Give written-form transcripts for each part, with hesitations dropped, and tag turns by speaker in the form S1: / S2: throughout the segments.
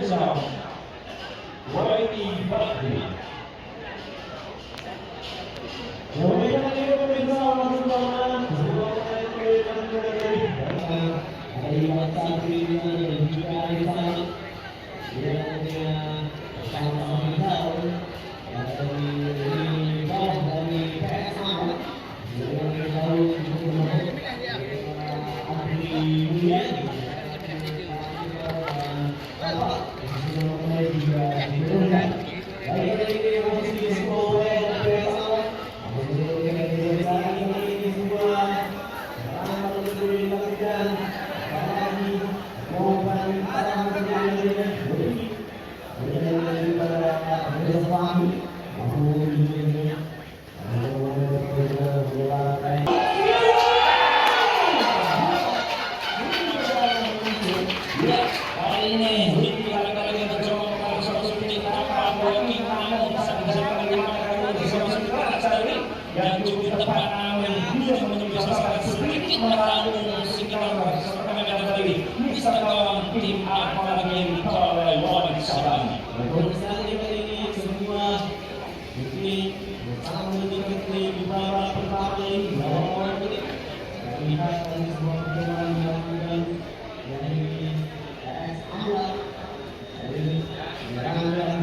S1: Rizal, Waini Bakri. Kemudian dari pemirsa langsung lawan dari masa ini dan juga dari sana sama-sama tahu dari PSA dari tahu yang cukup tepat namun bisa menembus sasaran sedikit merangkum sekitar pertandingan kali ini bisa melawan tim apalagi yang dikelola oleh Sabang. Sekali kali ini semua ini sama mendekati di babak pertama ini lawan ini lihat dari sebuah pertemuan yang dilakukan dari AS Amla dari Rangga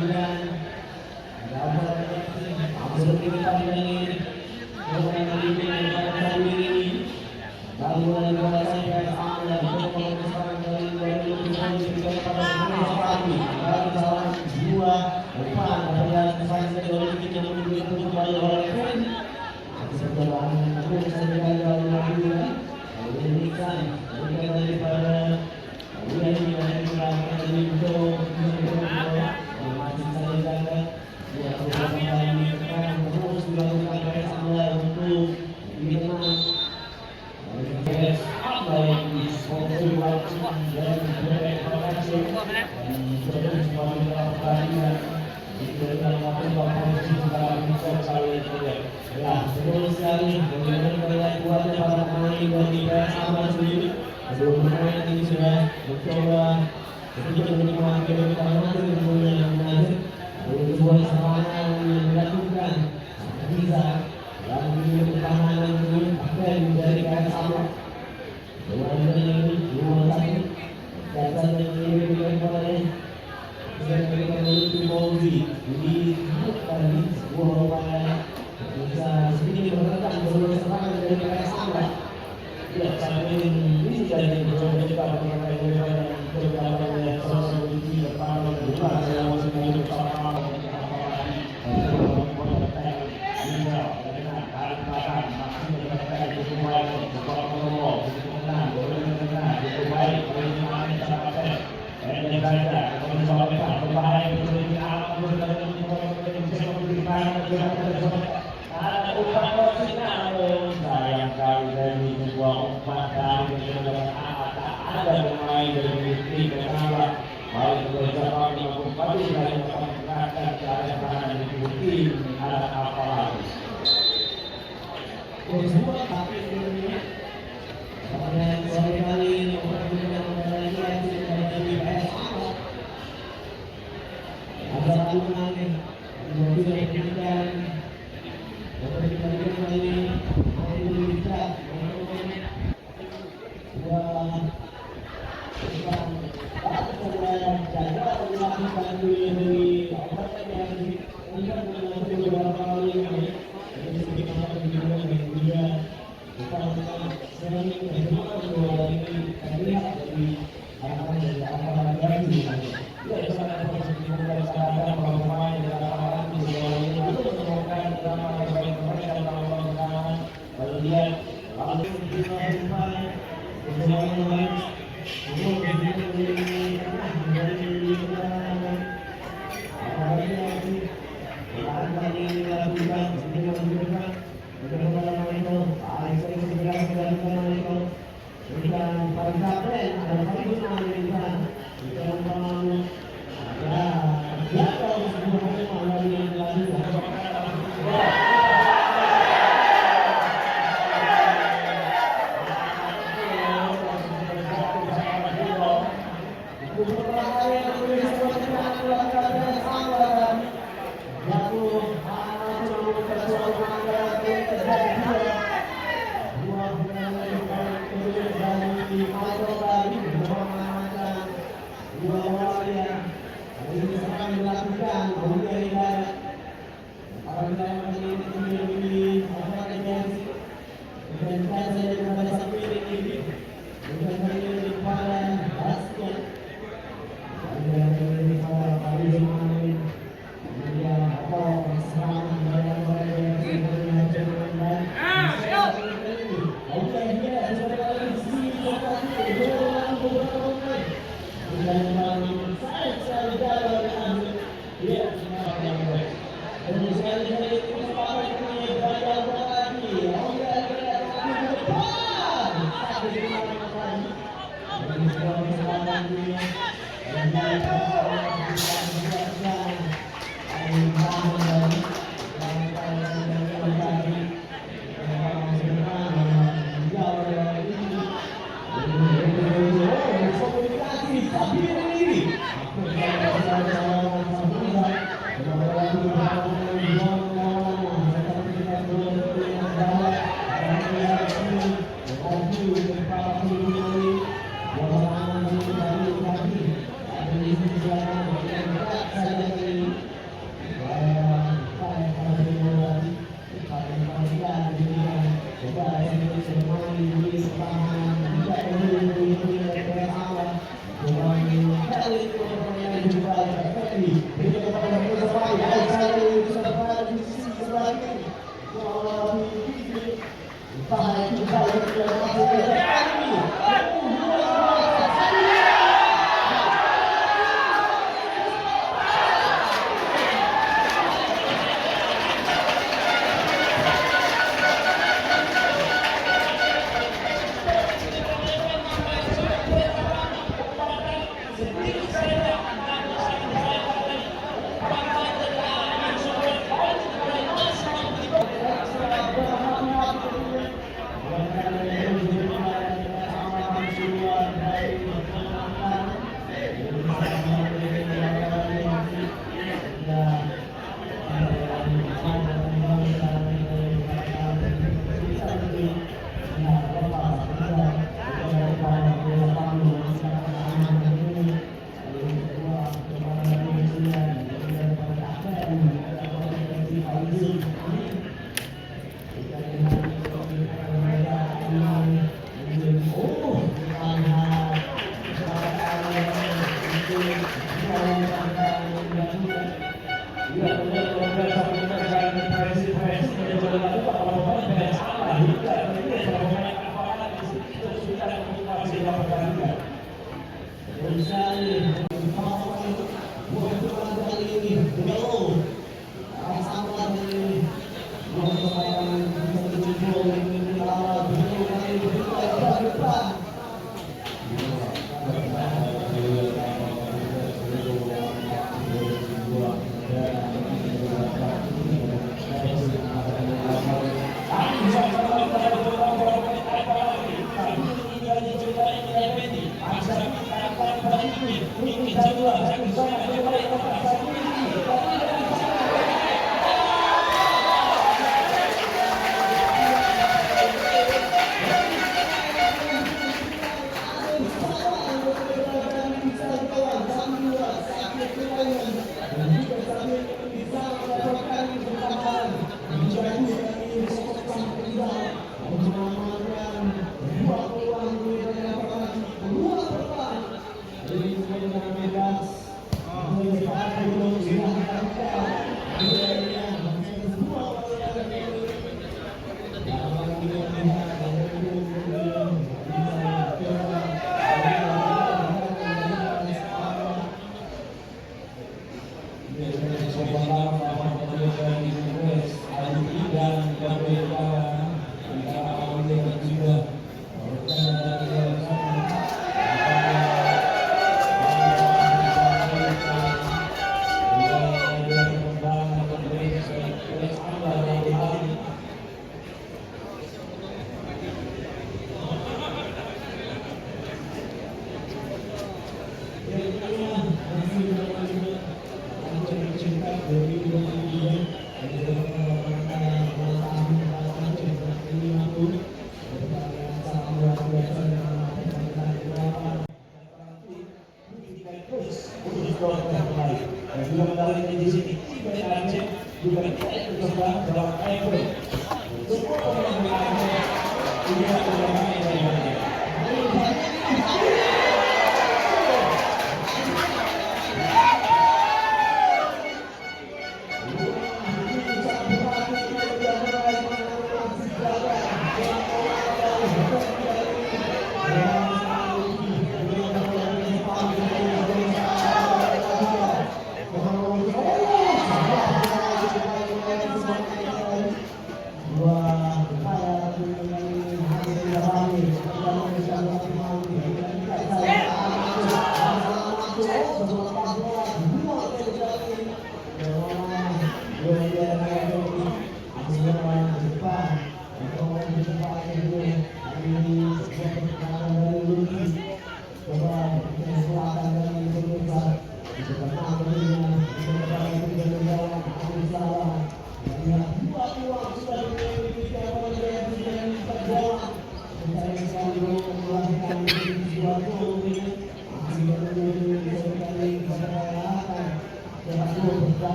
S1: Sebelumnya ini sudah mencoba sedikit menikmati kenikmatan yang menarik dari sebuah serangan yang dilakukan bisa lalu pertahanan ini akan dari sama dengan ini dua lagi dasar yang diberikan oleh mereka memiliki Mozi ini tadi sebuah upaya bisa sedikit berkata sebelum serangan dari sama. Ya, sampai ini jadi mencoba mengenai perjalanan sosok di depan bukan saya masih menjadi sama ada pemain dari tim bersama baik bersama maupun pada yang menggunakan cara pertahanan di tim ada apa lagi? Semua tapi ini pada sore kali ini pertandingan dari PSA ada lakukan yang sudah diberikan pertandingan kali ini bisa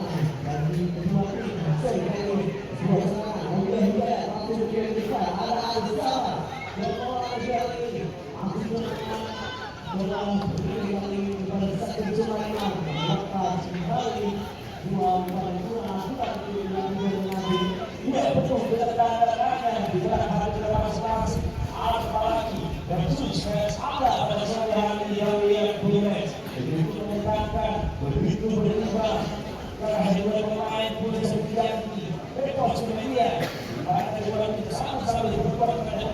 S1: serangan bagi kedua tim. Sekali sebuah serangan oleh Hidayat masuk ke depan. Ada Azhar yang bola kembali masih bola kembali kepada satu Sulaiman melepas kembali dua tidak betul tidak tanda-tanda di dalam hati masing-masing. Apalagi dan sukses ada pada sore hari yang Bulnes begitu menegakkan, begitu berimbang karena dua pemain punya sejati rekor semedia pada dua kita sama-sama berbuat pada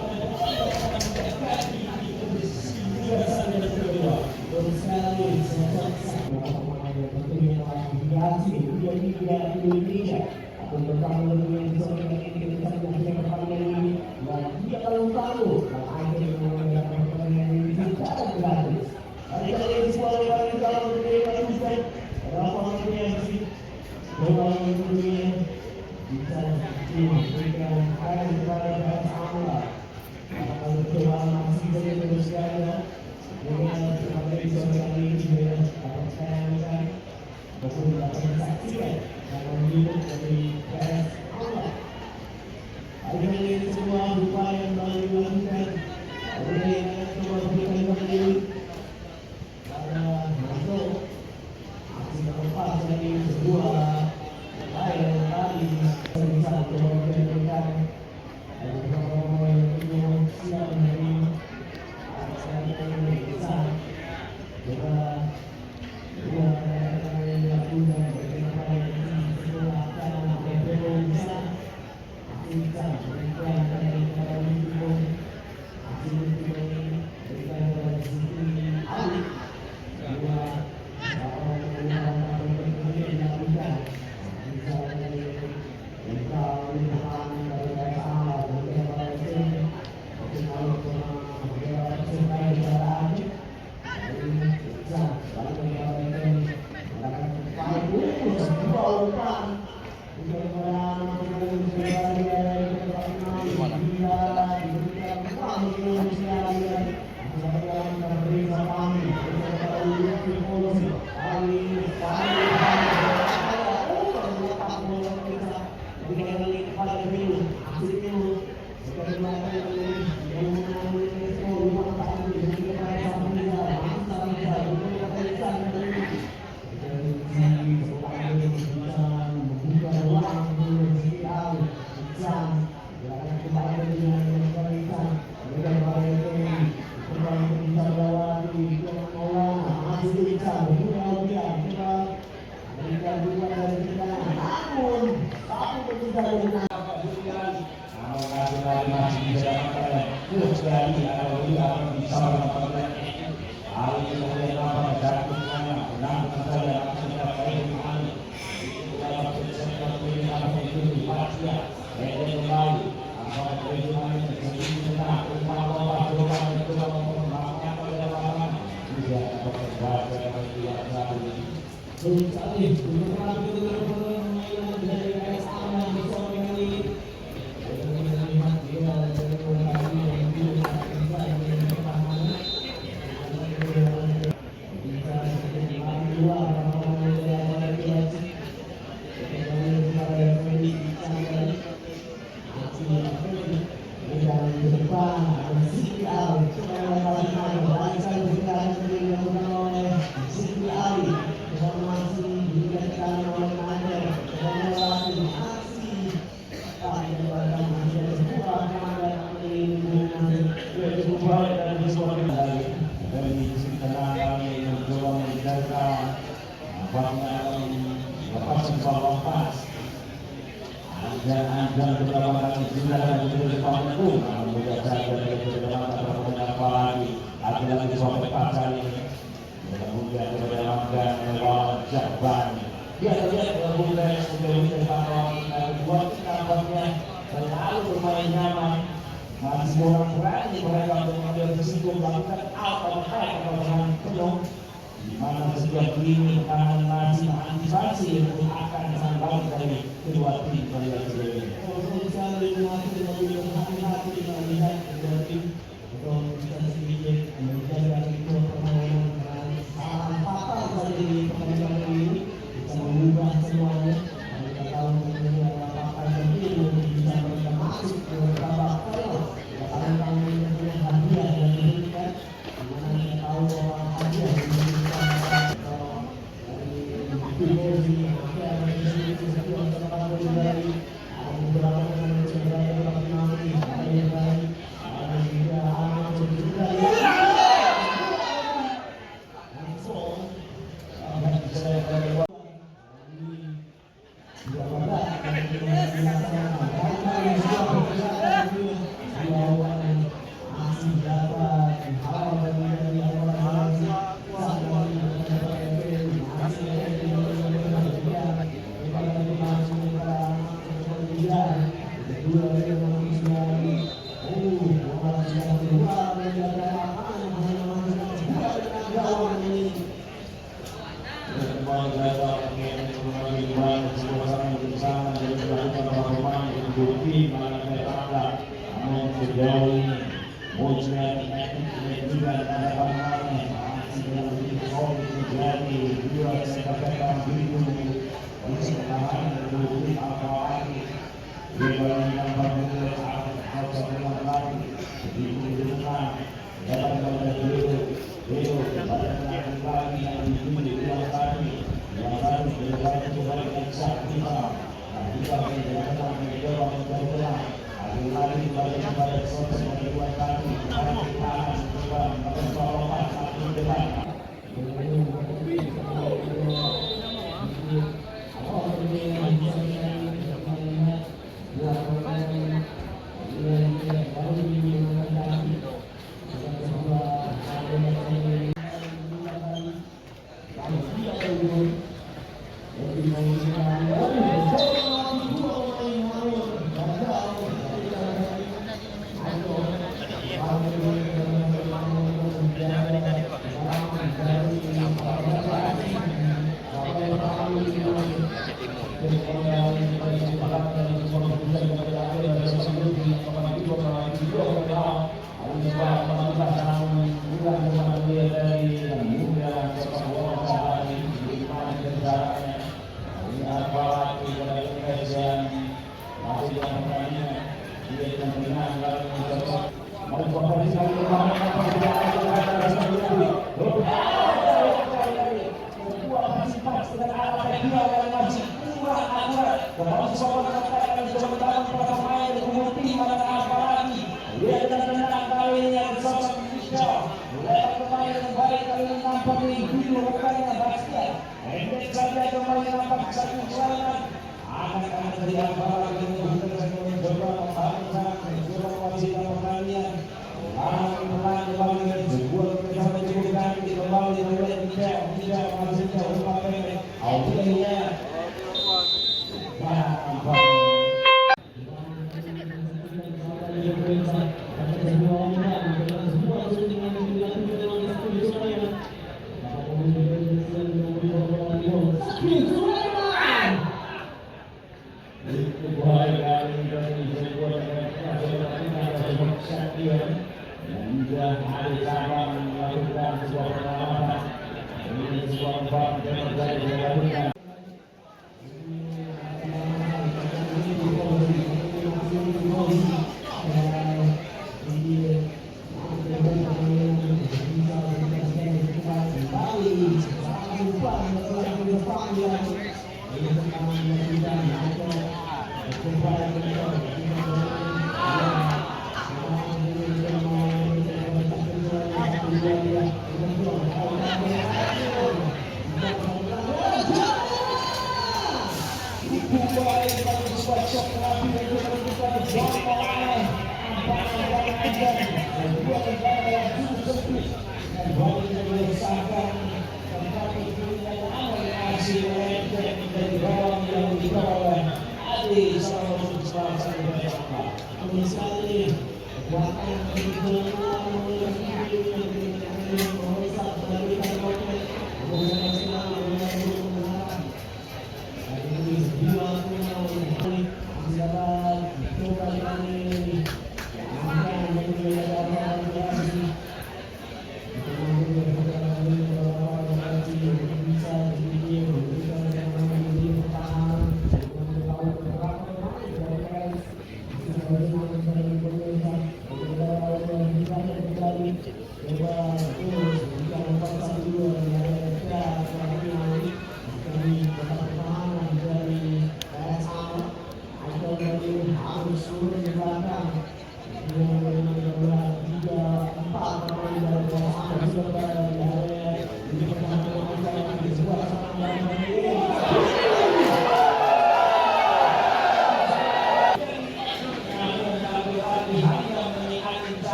S1: Indonesia atau bersama dengan seorang yang kita ini dan dia kalau tahu ada yang menggunakan pertandingan ini secara gratis. Hari ini sekolah yang kalau mereka bisa berapa yang sih orang dunia bisa diberikan akan kepada Allah. Kalau Tuhan masih terus ada dengan kepada seorang ini juga akan saya ataupun dapat disaksikan dalam hidup dari Allah. Hari ini semua upaya yang dilakukan oleh semua pemain pada masuk aksi lepas dari sebuah upaya yang tadi bisa dilakukan ada beberapa yang siap dari aksi yang bisa juga dan beberapa kali juga dan juga di panggung mudah saja dari beberapa apa lagi lagi sampai pasal ini kemudian kemudian dan wajah biasa dia kemudian sudah buat kabarnya selalu bermain nyaman masih orang berani mereka mengambil risiko melakukan apa-apa dengan penuh di mana setiap lini pertahanan masih antisipasi yang akan disampaikan dari kedua tim pada ini. Kalau misalnya masih lebih berhati-hati melihat kedua tim atau bisa sedikit menjaga itu permainan dan salah fatal pada pertandingan ini bisa mengubah semua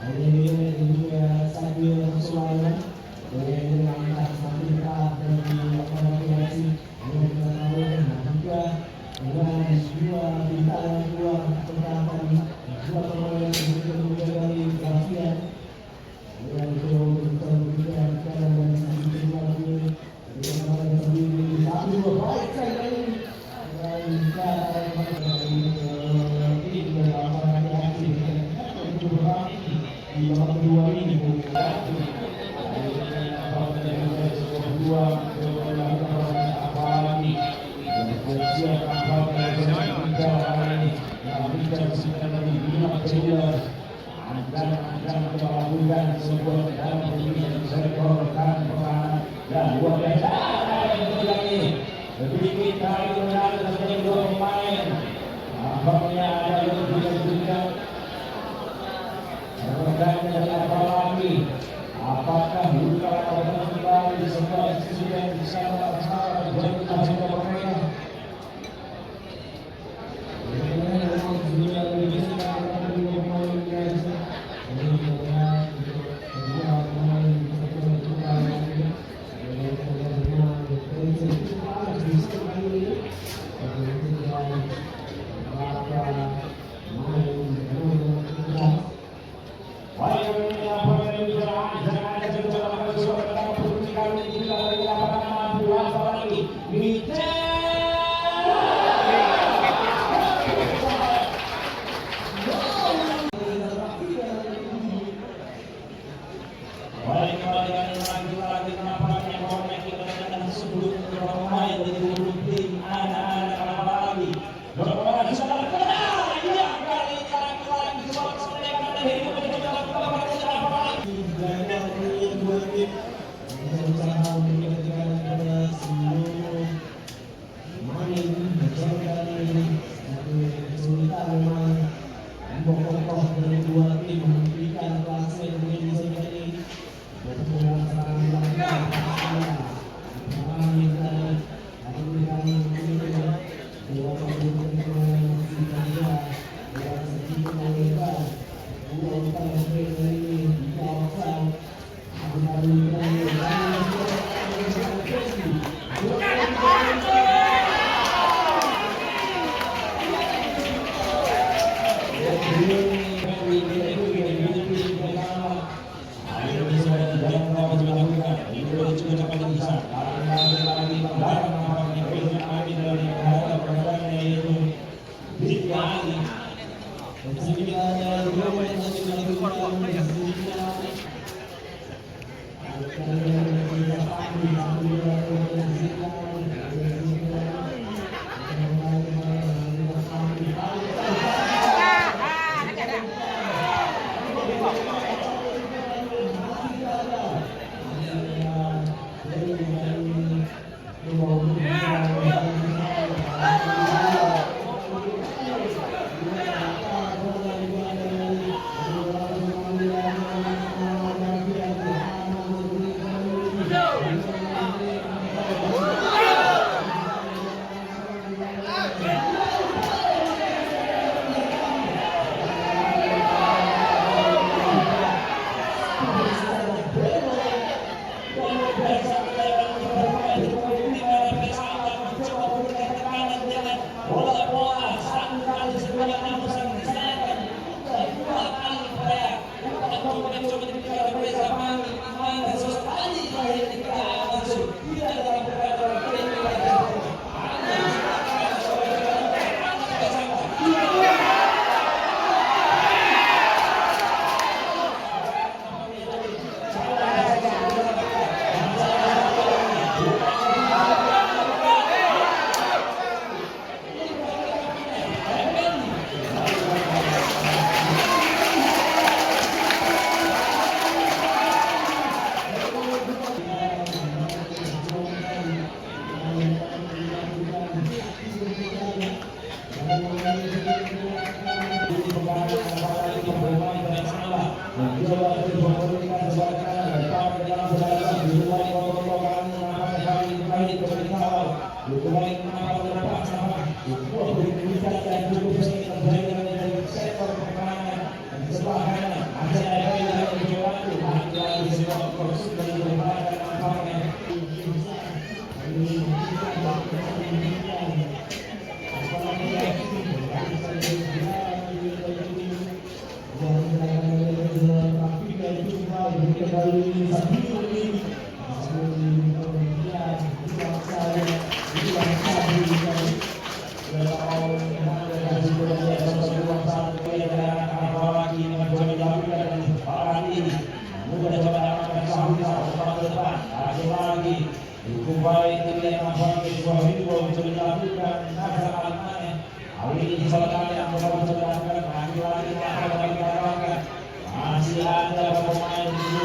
S1: Akhirnya juga Sabil Sulaiman yang mengangkat semakin keras dan dilakukan yang kita tahu juga dengan dua bintang dua pergerakan dua pemain yang juga dari Alfian yang juga sekarang dari sisi lagi dengan sendiri satu baik sekali dan ini juga akan reaksi di babak kedua ini apakah buka atau kembali di sebuah institusi yang bisa melaksanakan
S2: Ada
S1: kembali Sabini. Masih ada pemain di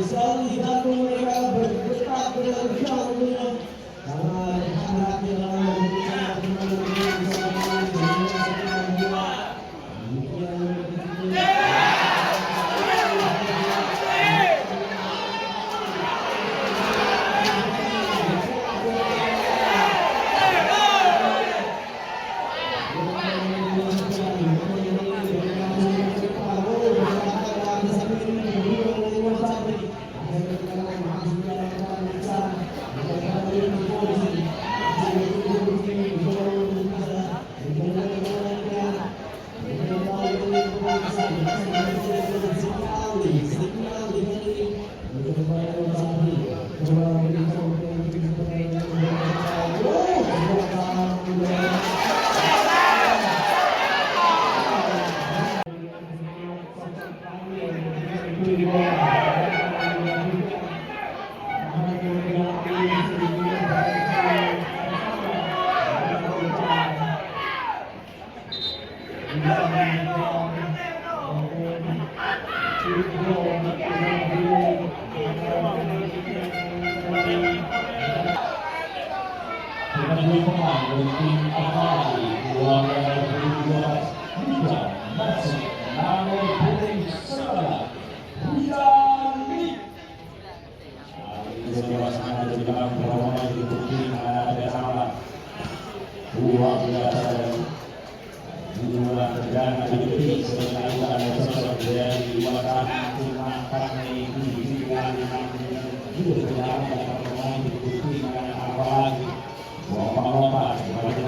S1: Selalu mereka bergerak berjauh dengan sangat hati-hati
S2: dua pemain dari tim Akali Juara 2012 juga masih nomor putih 9 Bujani. Ini sangat dibilang bahwa di tim ada sama luar biasa dan dua perdana di tim sebagai ada sosok dari Watan Timangkan ini juga berjalan dalam pemain di tim apalagi lomba-lomba sebagai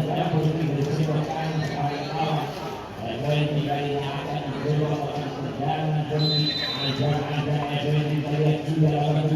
S2: saya posisi dari keseluruhan sekarang awal. Poin tiga ini akan dicoba oleh perjalanan dari ajar-ajar poin kita lihat juga akan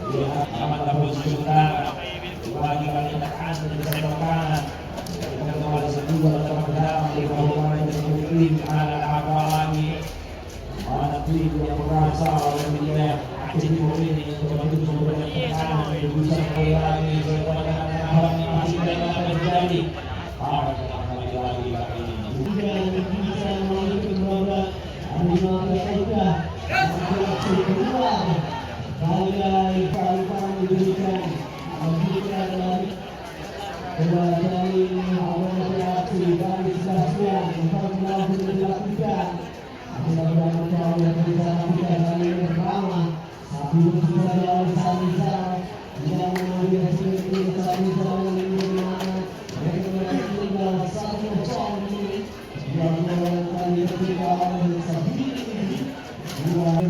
S2: aman tapos sementara lagi kali tekan dari sektor kanan kita kembali kedua dalam perjalanan di bawah tim ala apa lagi mana tim yang merasa oleh media aktif ini untuk memberikan tekanan untuk bisa kembali lagi kepada hal yang masih dapat terjadi lagi ini
S1: bisa melalui babak 15 Kali diberikan dari awal reaksi dari Sebastian yang dilakukan mudah-mudahan yang bisa lakukan kali pertama tapi bisa dari Salisa tidak mengambil hasil ini Salisa bagaimana tinggal satu jam ini yang kali ketiga Sabini dua